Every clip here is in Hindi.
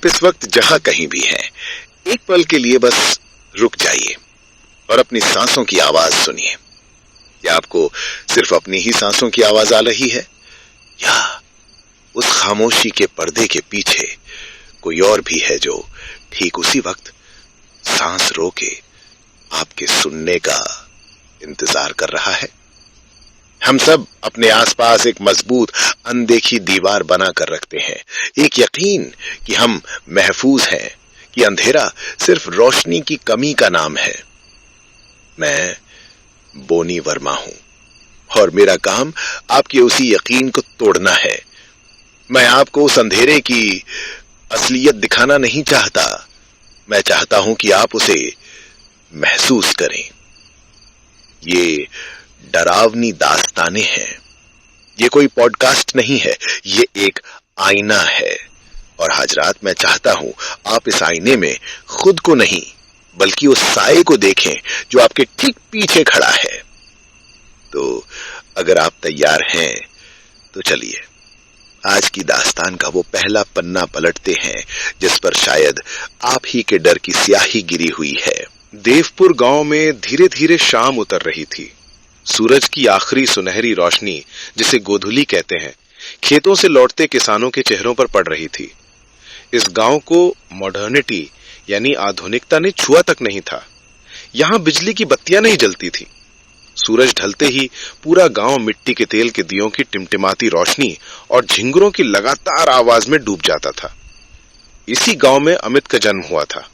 आप इस वक्त जहां कहीं भी हैं, एक पल के लिए बस रुक जाइए और अपनी सांसों की आवाज सुनिए। क्या आपको सिर्फ अपनी ही सांसों की आवाज आ रही है, या उस खामोशी के पर्दे के पीछे कोई और भी है जो ठीक उसी वक्त सांस रोके आपके सुनने का इंतजार कर रहा है? हम सब अपने आसपास एक मजबूत अनदेखी दीवार बनाकर रखते हैं, एक यकीन कि हम महफूज हैं, कि अंधेरा सिर्फ रोशनी की कमी का नाम है। मैं बोनी वर्मा हूं और मेरा काम आपके उसी यकीन को तोड़ना है। मैं आपको उस अंधेरे की असलियत दिखाना नहीं चाहता, मैं चाहता हूं कि आप उसे महसूस करें। ये डरावनी दास्तानें हैं, ये कोई पॉडकास्ट नहीं है, ये एक आईना है। और आज रात मैं चाहता हूं आप इस आईने में खुद को नहीं बल्कि उस साए को देखें जो आपके ठीक पीछे खड़ा है। तो अगर आप तैयार हैं तो चलिए आज की दास्तान का वो पहला पन्ना पलटते हैं जिस पर शायद आप ही के डर की स्याही गिरी हुई है। देवपुर गांव में धीरे धीरे शाम उतर रही थी। सूरज की आखिरी सुनहरी रोशनी, जिसे गोधुली कहते हैं, खेतों से लौटते किसानों के चेहरों पर पड़ रही थी। इस गांव को मॉडर्निटी यानी आधुनिकता ने छुआ तक नहीं था। यहां बिजली की बत्तियां नहीं जलती थी। सूरज ढलते ही पूरा गांव मिट्टी के तेल के दियों की टिमटिमाती रोशनी और झिंगुरों की लगातार आवाज में डूब जाता था। इसी गांव में अमित का जन्म हुआ था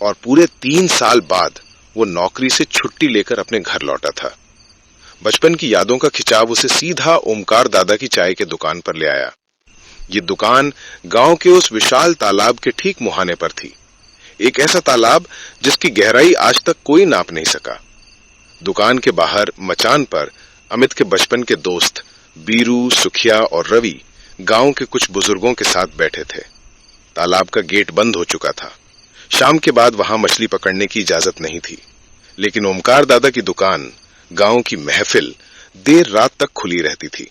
और पूरे 3 साल बाद वो नौकरी से छुट्टी लेकर अपने घर लौटा था। बचपन की यादों का खिंचाव उसे सीधा ओमकार दादा की चाय के दुकान पर ले आया। ये दुकान गांव के उस विशाल तालाब के ठीक मुहाने पर थी, एक ऐसा तालाब जिसकी गहराई आज तक कोई नाप नहीं सका। दुकान के बाहर मचान पर अमित के बचपन के दोस्त बीरू, सुखिया और रवि गांव के कुछ बुजुर्गों के साथ बैठे थे। तालाब का गेट बंद हो चुका था। शाम के बाद वहां मछली पकड़ने की इजाजत नहीं थी, लेकिन ओमकार दादा की दुकान, गांव की महफिल देर रात तक खुली रहती थी।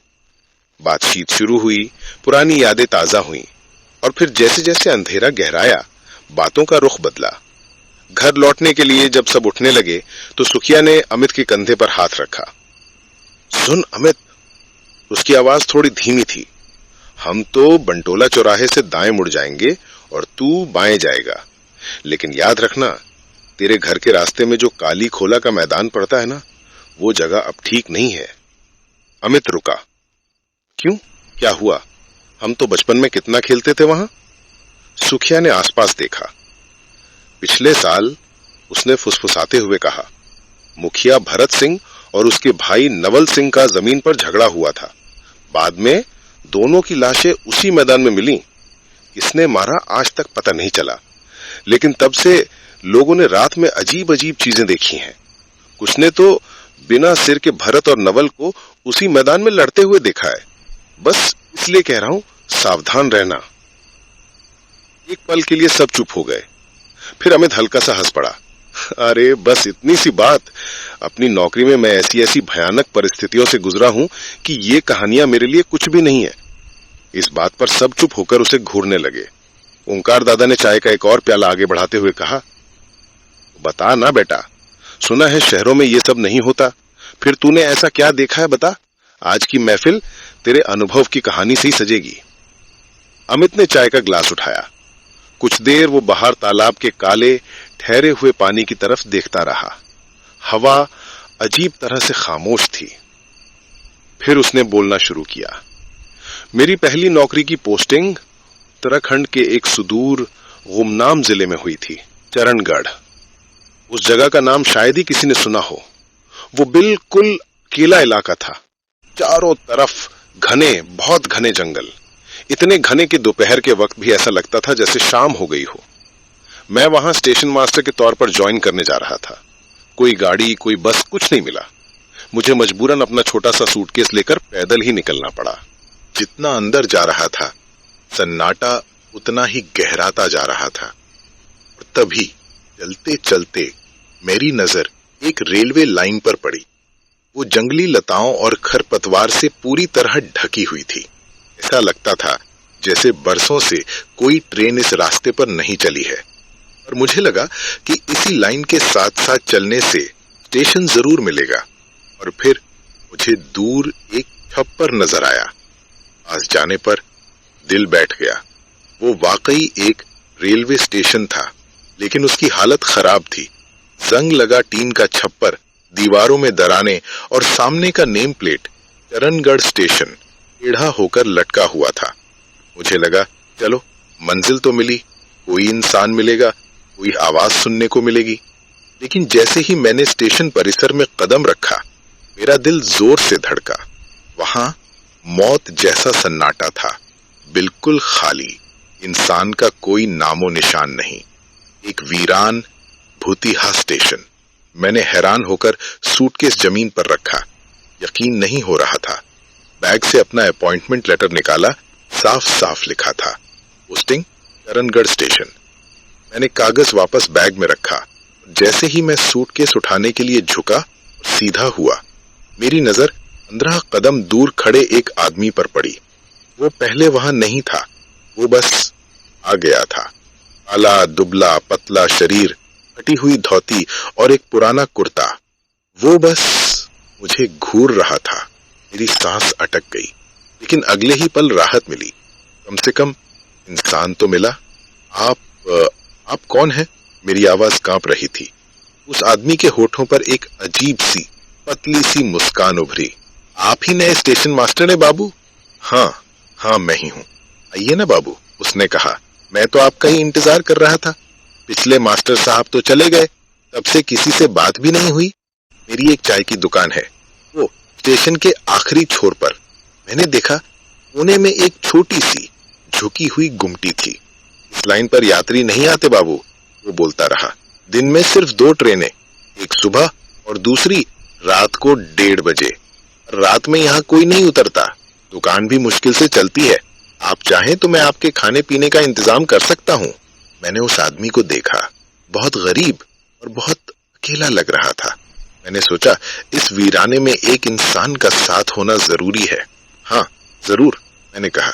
बातचीत शुरू हुई, पुरानी यादें ताजा हुई और फिर जैसे जैसे अंधेरा गहराया, बातों का रुख बदला। घर लौटने के लिए जब सब उठने लगे तो सुखिया ने अमित के कंधे पर हाथ रखा। सुन अमित, उसकी आवाज थोड़ी धीमी थी, हम तो बंटोला चौराहे से दाएं मुड़ जाएंगे और तू बाएं जाएगा, लेकिन याद रखना तेरे घर के रास्ते में जो काली खोला का मैदान पड़ता है ना, वो जगह अब ठीक नहीं है। अमित रुका। क्यों, क्या हुआ? हम तो बचपन में कितना खेलते थे वहां। सुखिया ने आसपास देखा। पिछले साल उसने फुसफुसाते हुए कहा, मुखिया भरत सिंह और उसके भाई नवल सिंह का जमीन पर झगड़ा हुआ था। बाद में दोनों की लाशें उसी मैदान में मिली। किसने मारा आज तक पता नहीं चला, लेकिन तब से लोगों ने रात में अजीब अजीब चीजें देखी हैं। कुछ ने तो बिना सिर के भरत और नवल को उसी मैदान में लड़ते हुए देखा है। बस इसलिए कह रहा हूं, सावधान रहना। एक पल के लिए सब चुप हो गए। फिर अमित हल्का सा हंस पड़ा। अरे बस इतनी सी बात। अपनी नौकरी में मैं ऐसी ऐसी भयानक परिस्थितियों से गुजरा हूं कि ये कहानियां मेरे लिए कुछ भी नहीं है। इस बात पर सब चुप होकर उसे घूरने लगे। ओंकार दादा ने चाय का एक और प्याला आगे बढ़ाते हुए कहा, बता ना बेटा, सुना है शहरों में ये सब नहीं होता, फिर तूने ऐसा क्या देखा है बता। आज की महफिल तेरे अनुभव की कहानी से ही सजेगी। अमित ने चाय का ग्लास उठाया। कुछ देर वो बाहर तालाब के काले ठहरे हुए पानी की तरफ देखता रहा। हवा अजीब तरह से खामोश थी। फिर उसने बोलना शुरू किया। मेरी पहली नौकरी की पोस्टिंग उत्तराखंड के एक सुदूर गुमनाम जिले में हुई थी, चरणगढ़। उस जगह का नाम शायद ही किसी ने सुना हो। वो बिल्कुल अकेला इलाका था। चारों तरफ घने, बहुत घने जंगल, इतने घने कि दोपहर के वक्त भी ऐसा लगता था जैसे शाम हो गई हो। मैं वहां स्टेशन मास्टर के तौर पर ज्वाइन करने जा रहा था। कोई गाड़ी, कोई बस, कुछ नहीं मिला। मुझे मजबूरन अपना छोटा सा सूटकेस लेकर पैदल ही निकलना पड़ा। जितना अंदर जा रहा था, सन्नाटा उतना ही गहराता जा रहा था। और तभी चलते चलते मेरी नजर एक रेलवे लाइन पर पड़ी। वो जंगली लताओं और खरपतवार से पूरी तरह ढकी हुई थी। ऐसा लगता था जैसे बरसों से कोई ट्रेन इस रास्ते पर नहीं चली है। और मुझे लगा कि इसी लाइन के साथ साथ चलने से स्टेशन जरूर मिलेगा। और फिर मुझे दूर एक छप्पर नजर आया। पास जाने पर दिल बैठ गया। वो वाकई एक रेलवे स्टेशन था, लेकिन उसकी हालत खराब थी। जंग लगा टीन का छप्पर, दीवारों में दरारें और सामने का नेम प्लेट चरणगढ़ स्टेशन टेढ़ा होकर लटका हुआ था। मुझे लगा चलो मंजिल तो मिली, कोई इंसान मिलेगा, कोई आवाज सुनने को मिलेगी। लेकिन जैसे ही मैंने स्टेशन परिसर में कदम रखा, मेरा दिल जोर से धड़का। वहां मौत जैसा सन्नाटा था, बिल्कुल खाली, इंसान का कोई नामो निशान नहीं। एक वीरान भूतिहा स्टेशन। मैंने हैरान होकर सूटकेस जमीन पर रखा। यकीन नहीं हो रहा था। बैग से अपना अपॉइंटमेंट लेटर निकाला। साफ साफ लिखा था, पोस्टिंग चरणगढ़ स्टेशन। मैंने कागज वापस बैग में रखा। जैसे ही मैं सूटकेस उठाने के लिए झुका और सीधा हुआ, मेरी नजर 15 कदम दूर खड़े एक आदमी पर पड़ी। वो पहले वहां नहीं था, वो बस आ गया था। काला, दुबला, पतला शरीर, फटी हुई धोती और एक पुराना कुर्ता। वो बस मुझे घूर रहा था। मेरी सांस अटक गई, लेकिन अगले ही पल राहत मिली। कम से कम इंसान तो मिला। आप कौन हैं? मेरी आवाज कांप रही थी। उस आदमी के होठों पर एक अजीब सी पतली सी मुस्कान उभरी। आप ही नए स्टेशन मास्टर हैं बाबू? हाँ मैं ही हूँ। आइए ना बाबू, उसने कहा। मैं तो आपका ही इंतजार कर रहा था। पिछले मास्टर साहब तो चले गए, तब से किसी से बात भी नहीं हुई। मेरी एक चाय की दुकान है, वो स्टेशन के आखिरी छोर पर। मैंने देखा कोने में एक छोटी सी झुकी हुई गुमटी थी। इस लाइन पर यात्री नहीं आते बाबू, वो बोलता रहा। दिन में सिर्फ 2 ट्रेनें, एक सुबह और दूसरी रात को 1:30 बजे। रात में यहाँ कोई नहीं उतरता। दुकान भी मुश्किल से चलती है। आप चाहें तो मैं आपके खाने पीने का इंतजाम कर सकता हूँ। मैंने उस आदमी को देखा। बहुत गरीब और बहुत अकेला लग रहा था। मैंने सोचा इस वीराने में एक इंसान का साथ होना जरूरी है। हाँ जरूर, मैंने कहा।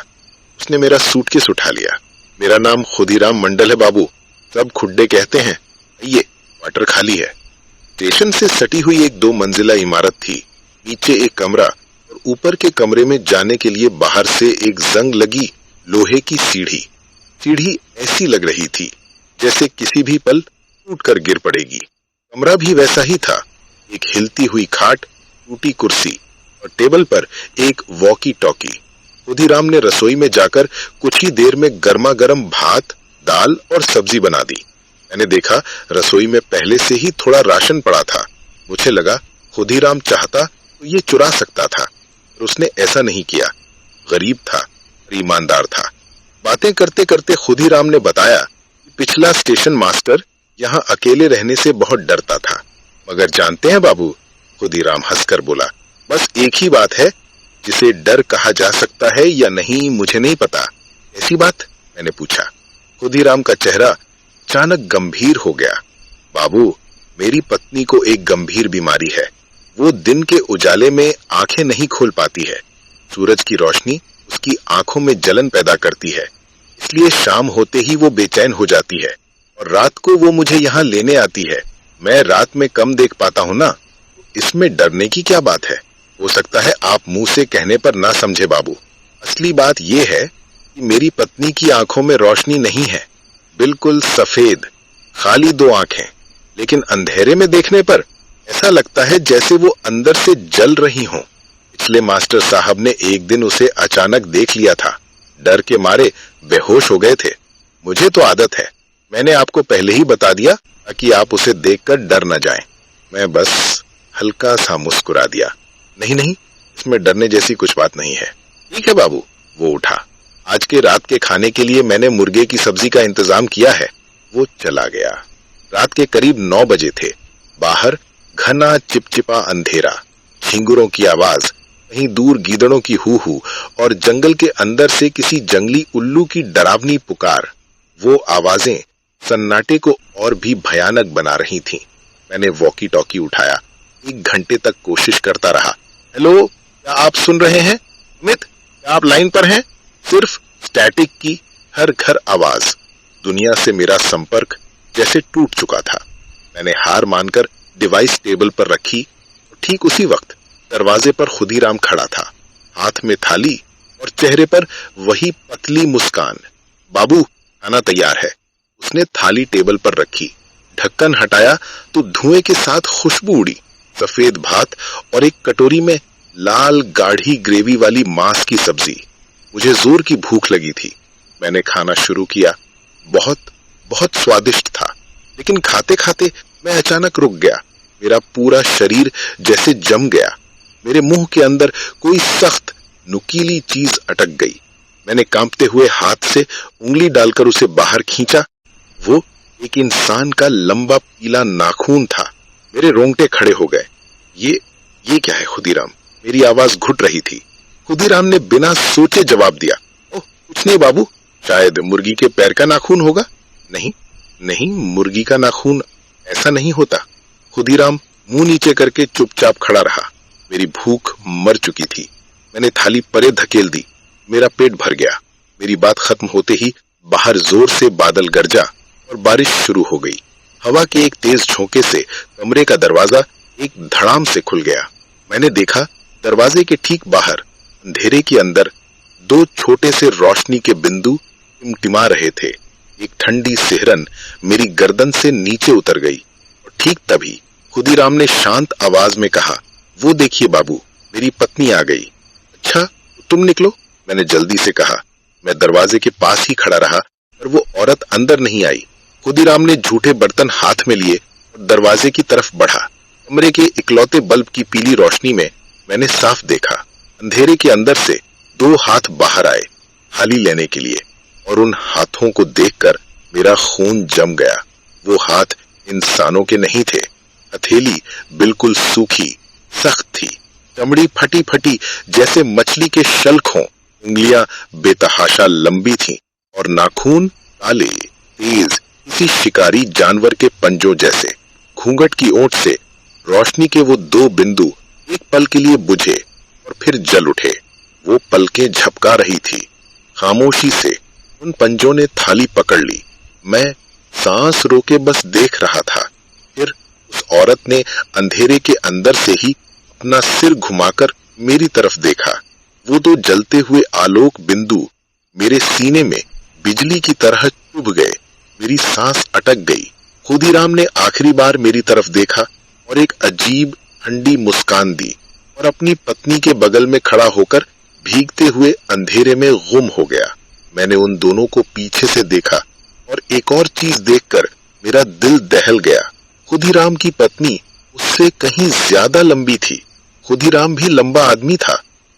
उसने मेरा सूटकेस उठा लिया। मेरा नाम खुदीराम मंडल है बाबू, सब खुड्डे कहते हैं। आइए, क्वार्टर खाली है। स्टेशन से सटी हुई एक 2 मंजिला इमारत थी। नीचे एक कमरा और ऊपर के कमरे में जाने के लिए बाहर से एक जंग लगी लोहे की सीढ़ी। सीढ़ी ऐसी लग रही थी जैसे किसी भी पल टूट कर गिर पड़ेगी। कमरा भी वैसा ही था। एक हिलती हुई खाट, टूटी कुर्सी और टेबल पर एक वॉकी टॉकी। खुदीराम ने रसोई में जाकर कुछ ही देर में गर्मा गर्म भात, दाल और सब्जी बना दी। मैंने देखा रसोई में पहले से ही थोड़ा राशन पड़ा था। मुझे लगा खुदीराम चाहता तो ये चुरा सकता था, पर उसने ऐसा नहीं किया। गरीब था और ईमानदार था। बातें करते करते खुदीराम ने बताया कि पिछला स्टेशन मास्टर यहाँ अकेले रहने से बहुत डरता था। मगर जानते हैं बाबू, खुदीराम हंसकर बोला, बस एक ही बात है जिसे डर कहा जा सकता है या नहीं मुझे नहीं पता। ऐसी बात? मैंने पूछा। खुदीराम का चेहरा अचानक गंभीर हो गया। बाबू, मेरी पत्नी को एक गंभीर बीमारी है। वो दिन के उजाले में आंखें नहीं खोल पाती है। सूरज की रोशनी उसकी आंखों में जलन पैदा करती है, इसलिए शाम होते ही वो बेचैन हो जाती है और रात को वो मुझे यहाँ लेने आती है। मैं रात में कम देख पाता हूँ ना, इसमें डरने की क्या बात है? हो सकता है आप मुंह से कहने पर ना समझे बाबू। असली बात यह है कि मेरी पत्नी की आंखों में रोशनी नहीं है, बिल्कुल सफेद, खाली 2 आंखें। लेकिन अंधेरे में देखने पर ऐसा लगता है जैसे वो अंदर से जल रही हों। पिछले मास्टर साहब ने एक दिन उसे अचानक देख लिया था। डर के मारे बेहोश हो गए थे। मुझे तो आदत है, मैंने आपको पहले ही बता दिया ताकि आप उसे देखकर डर न जाएं। मैं बस हल्का सा मुस्कुरा दिया। नहीं, इसमें डरने जैसी कुछ बात नहीं है। ठीक है बाबू, वो उठा। आज के रात के खाने के लिए मैंने मुर्गे की सब्जी का इंतजाम किया है। वो चला गया। रात के करीब 9 बजे थे। बाहर घना चिपचिपा अंधेरा, झिंगुरों की आवाज, कहीं दूर गीदड़ों की हू हू और जंगल के अंदर से किसी जंगली उल्लू की डरावनी पुकार। वो आवाजें सन्नाटे को और भी भयानक बना रही थीं। मैंने वॉकी टॉकी उठाया। 1 घंटे तक कोशिश करता रहा। हेलो, क्या आप सुन रहे हैं? अमित, क्या आप लाइन पर हैं? सिर्फ स्टैटिक की हर घर आवाज, दुनिया से मेरा संपर्क जैसे टूट चुका था। मैंने हार मानकर डिवाइस टेबल पर रखी। ठीक उसी वक्त दरवाजे पर खुदीराम खड़ा था, हाथ में थाली और चेहरे पर वही पतली मुस्कान। बाबू, खाना तैयार है। उसने थाली टेबल पर रखी, ढक्कन हटाया तो धुएं के साथ खुशबू उड़ी। सफेद भात और एक कटोरी में लाल गाढ़ी ग्रेवी वाली मांस की सब्जी। मुझे जोर की भूख लगी थी। मैंने खाना शुरू किया। बहुत बहुत स्वादिष्ट था, लेकिन खाते खाते मैं अचानक रुक गया। मेरा पूरा शरीर जैसे जम गया। मेरे मुंह के अंदर कोई सख्त नुकीली चीज अटक गई। मैंने कांपते हुए हाथ से उंगली डालकर उसे बाहर खींचा। वो एक इंसान का लंबा पीला नाखून था। मेरे रोंगटे खड़े हो गए। ये क्या है खुदीराम? मेरी आवाज घुट रही थी। खुदीराम ने बिना सोचे जवाब दिया, ओह कुछ नहीं बाबू, शायद मुर्गी के पैर का नाखून होगा। नहीं नहीं, मुर्गी का नाखून ऐसा नहीं होता। खुदीराम मुंह नीचे करके चुपचाप खड़ा रहा। मेरी भूख मर चुकी थी। मैंने थाली परे धकेल दी। मेरा पेट भर गया। मेरी बात खत्म होते ही बाहर जोर से बादल गरजा और बारिश शुरू हो गई। हवा के एक तेज झोंके से कमरे का दरवाजा एक धड़ाम से खुल गया। मैंने देखा दरवाजे के ठीक बाहर अंधेरे के अंदर दो छोटे से रोशनी के बिंदु टिमटिमा रहे थे। एक ठंडी सिहरन मेरी गर्दन से नीचे उतर गई और ठीक तभी खुदीराम ने शांत आवाज में कहा, वो देखिए बाबू, मेरी पत्नी आ गई। अच्छा, तुम निकलो, मैंने जल्दी से कहा। मैं दरवाजे के पास ही खड़ा रहा, पर वो औरत अंदर नहीं आई। खुदीराम ने झूठे बर्तन हाथ में लिए और दरवाजे की तरफ बढ़ा। कमरे के इकलौते बल्ब की पीली रोशनी में मैंने साफ देखा, अंधेरे के अंदर से दो हाथ बाहर आए थाली लेने के लिए, और उन हाथों को देखकर मेरा खून जम गया। वो हाथ इंसानों के नहीं थे। हथेली बिल्कुल सूखी, सख्त थी, चमड़ी फटी फटी जैसे मछली के शल्क हों। उंगलियां बेतहाशा लंबी थीं और नाखून काले, तेज, किसी शिकारी जानवर के पंजों जैसे। घूंघट की ओट से रोशनी के वो दो बिंदु एक पल के लिए बुझे और फिर जल उठे। वो पलकें झपका रही थी। खामोशी से उन पंजों ने थाली पकड़ ली। मैं सांस रोके बस देख रहा था। फिर उस औरत ने अंधेरे के अंदर से ही अपना सिर घुमाकर मेरी तरफ देखा। वो दो जलते हुए आलोक बिंदु मेरे सीने में बिजली की तरह चुभ गए। मेरी सांस अटक गई। खुदीराम ने आखिरी बार मेरी तरफ देखा और एक अजीब ठंडी मुस्कान दी और अपनी पत्नी के बगल में खड़ा होकर भीगते हुए अंधेरे में गुम हो गया। मैंने उन दोनों को पीछे से देखा और एक और चीज देखकर मेरा दिल दहल गया। खुदीराम की पत्नी उससे कहीं ज्यादा लंबी थी। खुदीराम भी लंबा आदमी था,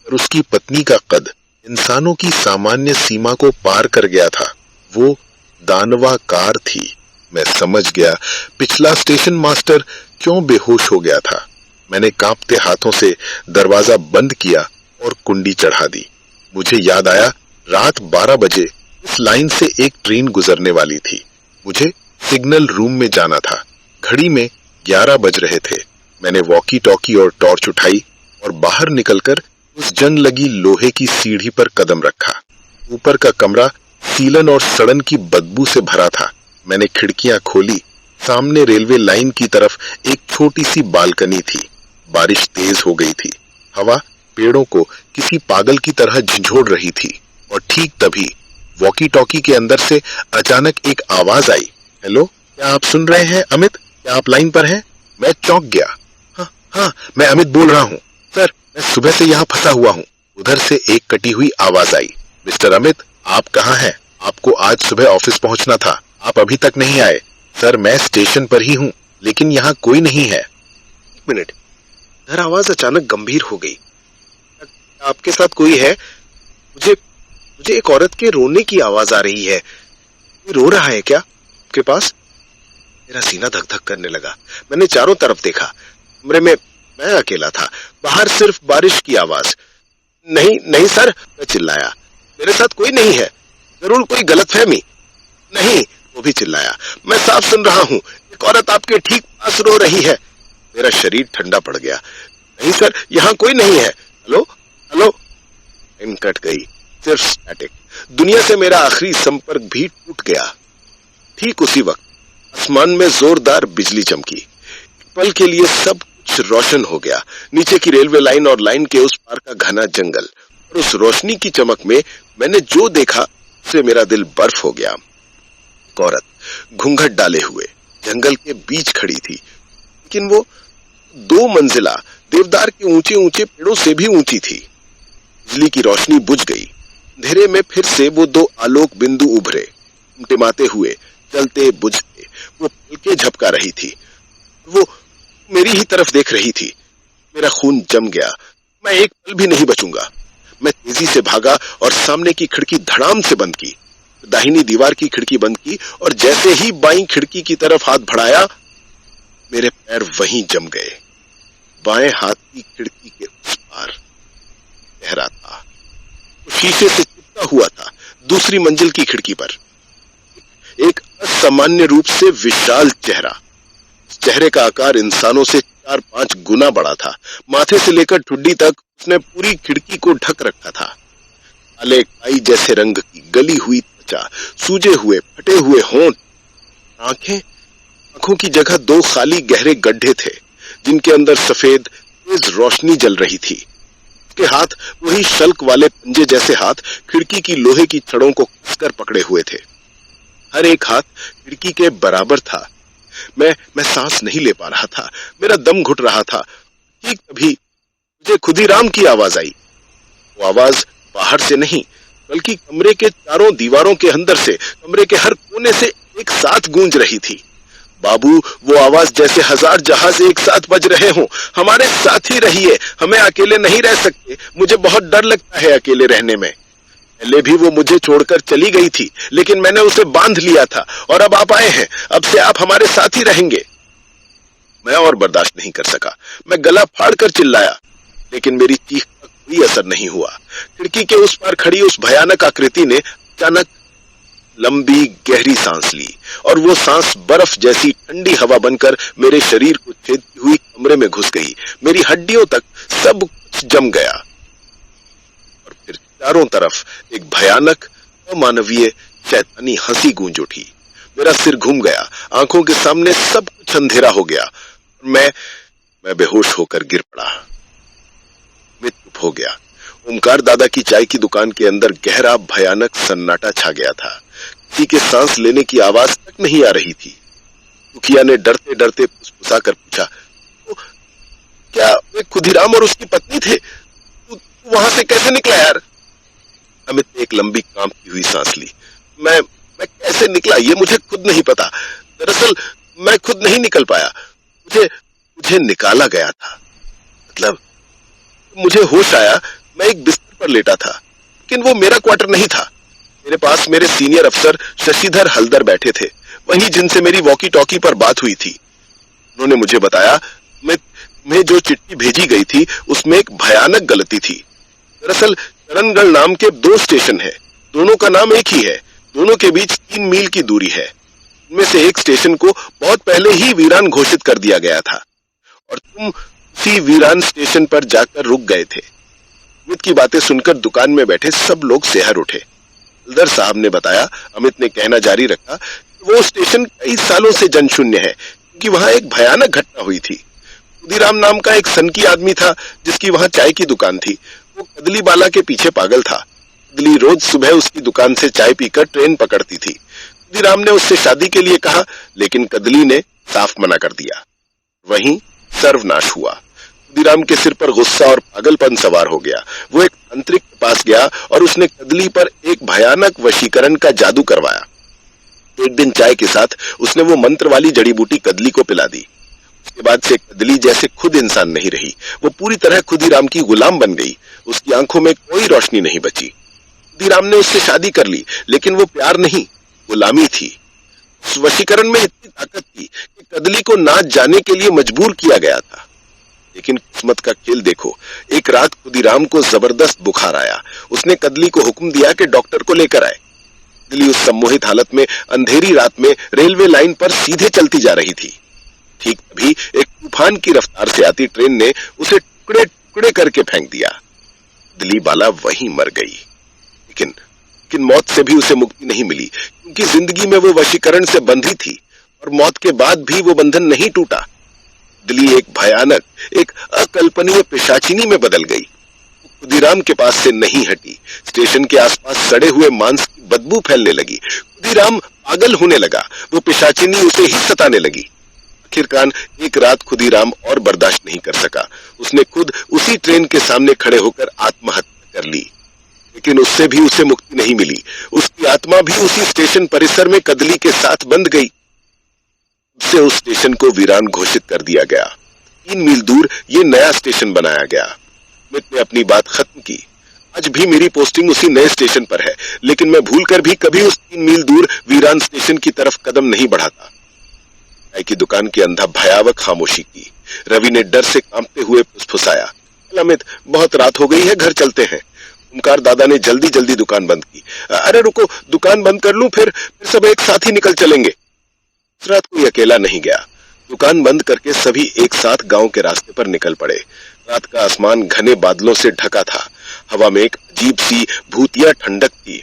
पर उसकी पत्नी का कद इंसानों की सामान्य सीमा को पार कर गया था। वो दानवाकार थी। मैं समझ गया पिछला स्टेशन मास्टर क्यों बेहोश हो गया था। मैंने कांपते हाथों से दरवाजा बंद किया और कुंडी चढ़ा दी। मुझे याद आया, रात 12 बजे इस लाइन से एक ट्रेन गुजरने वाली थी। मुझे सिग्नल रूम में जाना था। घड़ी में 11 बज रहे थे। मैंने वॉकी टॉकी और टॉर्च उठाई और बाहर निकलकर उस जंग लगी लोहे की सीढ़ी पर कदम रखा। ऊपर का कमरा सीलन और सड़न की बदबू से भरा था। मैंने खिड़कियां खोली। सामने रेलवे लाइन की तरफ एक छोटी सी बालकनी थी। बारिश तेज हो गई थी। हवा पेड़ों को किसी पागल की तरह झंझोड़ रही थी और ठीक तभी वॉकी टॉकी के अंदर से अचानक एक आवाज आई, हेलो, क्या आप सुन रहे हैं अमित? क्या आप लाइन पर हैं? मैं चौंक गया। हाँ, मैं अमित बोल रहा हूँ सर, मैं सुबह से यहाँ फंसा हुआ हूँ। उधर से एक कटी हुई आवाज आई, मिस्टर अमित, आप कहाँ हैं? आपको आज सुबह ऑफिस पहुंचना था, आप अभी तक नहीं आए। सर, मैं स्टेशन पर ही हूँ, लेकिन यहाँ कोई नहीं है। एक मिनट, इधर आवाज अचानक गंभीर हो गई। आपके साथ कोई है? मुझे एक औरत के रोने की आवाज आ रही है। ये रो रहा है क्या आपके पास? मेरा सीना धक धक करने लगा। मैंने चारों तरफ देखा। कमरे में मैं अकेला था। बाहर सिर्फ बारिश की आवाज। नहीं सर, मैं चिल्लाया, मेरे साथ कोई नहीं है, जरूर कोई गलतफहमी। नहीं, वो भी चिल्लाया, मैं साफ सुन रहा हूँ, एक औरत आपके ठीक पास रो रही है। मेरा शरीर ठंडा पड़ गया। नहीं सर, यहाँ कोई नहीं है। हेलो, लाइन कट गई। सिर्फ स्टैटिक। दुनिया से मेरा आखिरी संपर्क भी टूट गया। ठीक उसी वक्त आसमान में जोरदार बिजली चमकी। पल के लिए सब कुछ रोशन हो गया। नीचे की रेलवे लाइन और लाइन के उस पार का घना जंगल, और उस रोशनी की चमक में मैंने जो देखा उससे मेरा दिल बर्फ हो गया। एक औरत घूंघट डाले हुए जंगल के बीच खड़ी थी, लेकिन वो 2 मंजिला देवदार के ऊंचे ऊंचे पेड़ों से भी ऊंची थी। बिजली की रोशनी बुझ गई। अंधेरे में फिर से वो 2 आलोक बिंदु उभरे, टिमटिमाते हुए, जलते बुझते। वो पलके झपका रही थी। वो मेरी ही तरफ देख रही थी। मेरा खून जम गया। मैं एक पल भी नहीं बचूंगा। मैं तेजी से भागा और सामने की खिड़की धड़ाम से बंद की। दाहिनी दीवार की खिड़की बंद की और जैसे ही बाईं खिड़की की तरफ हाथ बढ़ाया, मेरे पैर वहीं जम गए। बाएं हाथ की खिड़की के उस पार चेहरा था। शीशे से चिपका हुआ था। दूसरी मंजिल की खिड़की पर एक असामान्य रूप से विशाल चेहरा। चेहरे का आकार इंसानों से 4-5 गुना बड़ा था। माथे से लेकर ठुड्डी तक उसने पूरी खिड़की को ढक रखा था। काले काई जैसे रंग की गली हुई त्वचा, सूजे हुए फटे हुए होंठ, आंखों की जगह 2 खाली गहरे गड्ढे थे, जिनके अंदर सफेद तेज रोशनी जल रही थी। उसके हाथ वही शल्क वाले पंजे जैसे हाथ खिड़की की लोहे की छड़ों को कसकर पकड़े हुए थे। हर एक हाथ खिड़की के बराबर था। मैं सांस नहीं ले पा रहा था। मेरा दम घुट रहा था। ठीक तभी मुझे खुदीराम की आवाज आई। वो आवाज बाहर से नहीं, बल्कि कमरे के चारों दीवारों के अंदर से, कमरे के हर कोने से एक साथ गूंज रही थी। बाबू, वो आवाज जैसे 1000 जहाज एक साथ बज रहे हों। हमारे साथ ही रहिए, हमें अकेले नहीं रह सकते। मुझे बहुत डर लगता है अकेले रहने में। पहले भी वो मुझे छोड़कर चली गई थी, लेकिन मैंने उसे बांध लिया था, और अब आप आए हैं। अब से आप हमारे साथ ही रहेंगे। मैं और बर्दाश्त नहीं कर सका। मैं गला फाड़कर चिल्लाया, लेकिन मेरी चीख का कोई असर नहीं हुआ। खिड़की के उस पार खड़ी उस भयानक आकृति ने अचानक लंबी गहरी सांस ली, और वो सांस बर्फ जैसी ठंडी हवा बनकर मेरे शरीर को छेदती हुई कमरे में घुस गई। मेरी हड्डियों तक सब कुछ जम गया, और फिर चारों तरफ एक भयानक अमानवीय शैतानी हंसी गूंज उठी। मेरा सिर घूम गया। आंखों के सामने सब कुछ अंधेरा हो गया। मैं बेहोश होकर गिर पड़ा। मैं चुप हो गया। ओमकार दादा की चाय की दुकान के अंदर गहरा भयानक सन्नाटा छा गया था। किसी के सांस लेने की आवाज तक नहीं आ रही थी। दुखिया ने डरते डरते फुसफुसा कर पूछा, तो क्या वे खुदीराम और उसकी पत्नी थे? तू वहां से कैसे निकला यार? अमित ने एक लंबी कांपती हुई सांस ली। मैं कैसे निकला ये मुझे खुद नहीं पता। दरअसल मैं खुद नहीं निकल पाया। मुझे निकाला गया था। मतलब मुझे होश आया, मैं एक बिस्तर पर लेटा था, लेकिन वो मेरा क्वार्टर नहीं था। मेरे पास मेरे सीनियर अफसर शशिधर हल्दर बैठे थे, वही जिनसे मेरी वॉकी टॉकी पर बात हुई थी। उन्होंने मुझे बताया, मैं जो चिट्ठी भेजी गई थी उसमें एक भयानक गलती थी। दरअसल करणगढ़ नाम के 2 स्टेशन है। दोनों का नाम एक ही है। दोनों के बीच 3 मील की दूरी है। इनमें से एक स्टेशन को बहुत पहले ही वीरान घोषित कर दिया गया था, और तुम उसी वीरान स्टेशन पर जाकर रुक गए थे। अमित की बातें सुनकर दुकान में बैठे सब लोग सेहर उठे। हल्दर साहब ने बताया। अमित ने कहना जारी रखा, वो स्टेशन कई सालों से जनशून्य है, क्योंकि वहां एक भयानक घटना हुई थी। खुदीराम नाम का एक सनकी आदमी था, जिसकी वहां चाय की दुकान थी। वो कदली बाला के पीछे पागल था। कदली रोज सुबह उसकी दुकान से चाय पीकर ट्रेन पकड़ती थी। खुदीराम ने उससे शादी के लिए कहा, लेकिन कदली ने साफ मना कर दिया। वहीं सर्वनाश हुआ। खुदीराम के सिर पर गुस्सा और पागलपन सवार हो गया। वो एक तांत्रिक के पास गया और उसने कदली पर एक भयानक वशीकरण का जादू करवाया। एक दिन चाय के साथ उसने वो मंत्र वाली जड़ी बूटी कदली को पिला दी। उसके बाद से कदली जैसे खुद इंसान नहीं रही। वो पूरी तरह खुदीराम की गुलाम बन गई। उसकी आंखों में कोई रोशनी नहीं बची। खुदीराम ने उससे शादी कर ली, लेकिन वो प्यार नहीं, गुलामी थी। उस वशीकरण में इतनी ताकत थी कि कदली को ना जाने के लिए मजबूर किया गया था। लेकिन किस्मत का खेल देखो, एक रात खुदीराम को जबरदस्त बुखार आया। उसने कदली को हुक्म दिया कि डॉक्टर को लेकर आए। कदली उस सम्मोहित हालत में अंधेरी रात में रेलवे लाइन पर सीधे चलती जा रही थी। ठीक तभी एक तूफान की रफ्तार से आती ट्रेन ने उसे टुकड़े टुकड़े करके फेंक दिया। कदली बाला वहीं मर गई। लेकिन मौत से भी उसे मुक्ति नहीं मिली, क्योंकि जिंदगी में वो वशीकरण से बंधी थी और मौत के बाद भी वो बंधन नहीं टूटा। कदली एक भयानक, एक अकल्पनीय पिशाचिनी में बदल गई। खुदीराम के पास से नहीं हटी। स्टेशन के आसपास सड़े हुए मांस की बदबू फैलने लगी। खुदीराम पागल होने लगा। वो पिशाचिनी उसे ही सताने लगी। आखिरकार एक रात खुदीराम और बर्दाश्त नहीं कर सका। उसने खुद उसी ट्रेन के सामने खड़े होकर आत्महत्या कर ली, लेकिन उससे भी उसे मुक्ति नहीं मिली। उसकी आत्मा भी उसी स्टेशन परिसर में कदली के साथ बंध गई। उससे उस स्टेशन को वीरान घोषित कर दिया गया। 3 मील दूर ये नया स्टेशन बनाया गया। अमित ने अपनी बात खत्म की। आज भी मेरी पोस्टिंग उसी नए स्टेशन पर है, लेकिन मैं भूलकर भी कभी उस 3 मील दूर वीरान स्टेशन की तरफ कदम नहीं बढ़ाता। चाय की दुकान के अंदर भयावह खामोशी की। रवि ने डर से कांपते हुए फुसफुसाया, अमित, बहुत रात हो गई है, घर चलते हैं। ओमकार दादा ने जल्दी जल्दी दुकान बंद की। अरे रुको, दुकान बंद कर लूं, फिर सब एक साथ ही निकल चलेंगे। इस रात कोई अकेला नहीं गया। दुकान बंद करके सभी एक साथ गांव के रास्ते पर निकल पड़े। रात का आसमान घने बादलों से ढका था। हवा में एक अजीब सी भूतिया ठंडक थी।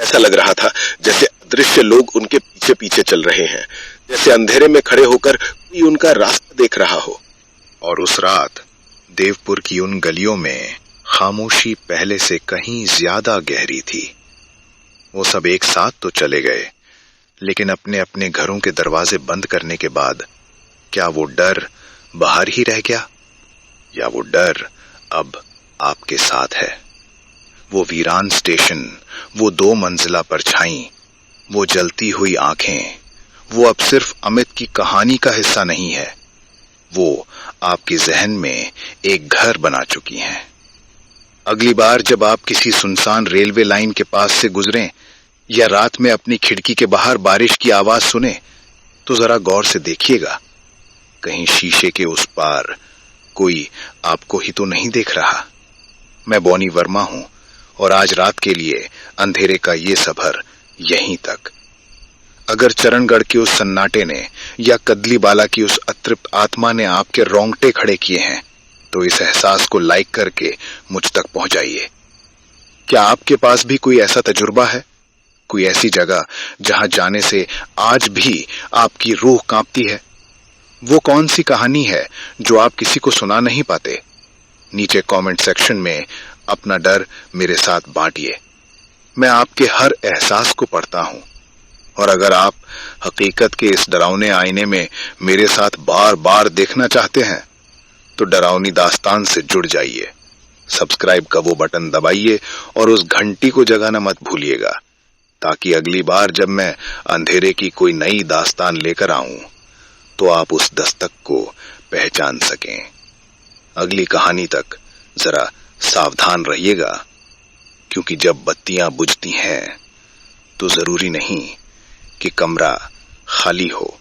ऐसा लग रहा था जैसे अदृश्य लोग उनके पीछे पीछे चल रहे हैं, जैसे अंधेरे में खड़े होकर कोई उनका रास्ता देख रहा हो। और उस रात देवपुर की उन गलियों में खामोशी पहले से कहीं ज्यादा गहरी थी। वो सब एक साथ तो चले गए, लेकिन अपने अपने घरों के दरवाजे बंद करने के बाद क्या वो डर बाहर ही रह गया, या वो डर अब आपके साथ है? वो वीरान स्टेशन, वो 2 मंजिला परछाई, वो जलती हुई आंखें, वो अब सिर्फ अमित की कहानी का हिस्सा नहीं है। वो आपके जहन में एक घर बना चुकी हैं। अगली बार जब आप किसी सुनसान रेलवे लाइन के पास से गुजरें या रात में अपनी खिड़की के बाहर बारिश की आवाज सुने, तो जरा गौर से देखिएगा, कहीं शीशे के उस पार कोई आपको ही तो नहीं देख रहा। मैं बॉनी वर्मा हूं और आज रात के लिए अंधेरे का ये सफर यहीं तक। अगर चरणगढ़ के उस सन्नाटे ने या कदली बाला की उस अतृप्त आत्मा ने आपके रोंगटे खड़े किए हैं, तो इस एहसास को लाइक करके मुझ तक पहुंचाइए। क्या आपके पास भी कोई ऐसा तजुर्बा है, कोई ऐसी जगह जहां जाने से आज भी आपकी रूह कांपती है? वो कौन सी कहानी है जो आप किसी को सुना नहीं पाते? नीचे कमेंट सेक्शन में अपना डर मेरे साथ बांटिए। मैं आपके हर एहसास को पढ़ता हूं, और अगर आप हकीकत के इस डरावने आईने में मेरे साथ बार बार देखना चाहते हैं, तो डरावनी दास्तान से जुड़ जाइए। सब्सक्राइब का वो बटन दबाइए और उस घंटी को जगाना मत भूलिएगा, ताकि अगली बार जब मैं अंधेरे की कोई नई दास्तान लेकर आऊं, तो आप उस दस्तक को पहचान सकें। अगली कहानी तक जरा सावधान रहिएगा, क्योंकि जब बत्तियां बुझती हैं तो जरूरी नहीं कि कमरा खाली हो।